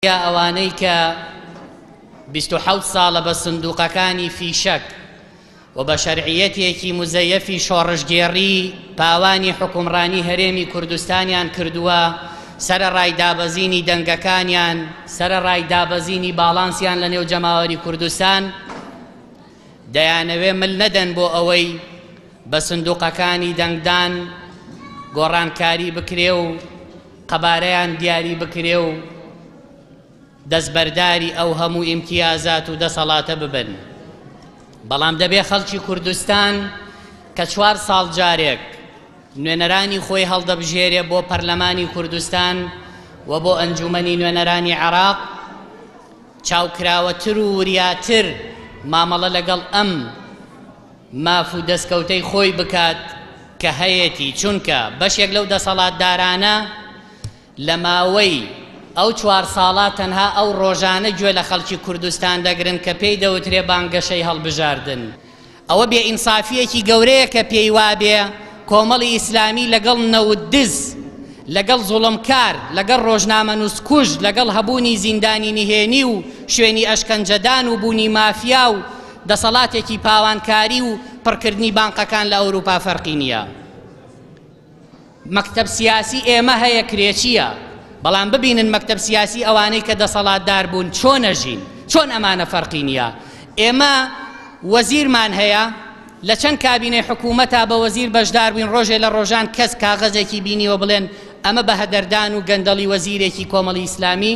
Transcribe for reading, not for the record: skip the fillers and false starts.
ئەوانەی کە 27 ساڵە بە سندوقەکانی فیشەک و بە شەرعیەتێکی مزەیەفی شۆڕژگێڕی پاوانی حکومڕانی هەرێمی کوردستانیان کردووە، سەرەڕای دابەزینی دەنگەکانیان، سەرەڕای دابەزینی باڵانسیان لە نێو جەماوەری کوردستان، دەیانەوێ مل نەدەن بۆ ئەوەی بە سندوقەکانی دەنگدان گۆڕانکاری بکرێ و قەبارەیان دیاری بکرێ و دەستبەرداری ئەو هەموو ئیمتیازات و دەسەڵاتە ببن. بەڵام دەبێ خەڵکی کوردستان کە 4 ساڵ جارێک نوێنەرانی خۆی هەڵدەبژێرێ بۆ پەرلەمانی کوردستان و بۆ ئەنجومەنی نوێنەرانی عێراق چاوکراوەتر و وریاتر مامەڵە لەگەڵ ئەم ماف و دەستکەوتەی خۆی بکات کە هەیەی، چونکە بەشێک لەو دەسەڵاتدارانە لە ماوەی ئەو 4 ساڵە تەنها ئەو ڕۆژانە گوێ لە خەڵکی کوردستان دەگرن کە پێی دەوترێ بانگەشەی هەڵبژاردن. ئەوە بێئینسافیەکی گەورەیە کە پێی وابێ کۆمەڵی ئیسلامی لەگەڵ نەوددز، لەگەڵ زوڵمکار، لەگەڵ ڕۆژنامە نووسکوژ، لەگەڵ هەبوونی زیندانی نهێنی و شوێنی ئەشکەنجەدان و بوونی مافیا و دەسەڵاتێکی پاوانکاری و پڕکردنی بانقەکان لە ئەوروپا فەرقی نییە. مەکتەب سیاسی ئێمە هەیە کرێچیە، بەڵام ببینن مەکتەب سیاسی ئەوانەی کە دەسەڵاتدار بوون چۆنەژین، چۆن ئەمانە فەرقی نییە. ئێمە وەزیرمان هەیە، لە چەند کابینەی حکوومەتا بە وەزیر بەشدار بووین، ڕۆژێ لە ڕۆژان کەس کاغەزێکی بینیوە بڵێن ئەمە بە هەدەردان و گەندەڵی وەزیرێکی کۆمەڵی ئیسلامی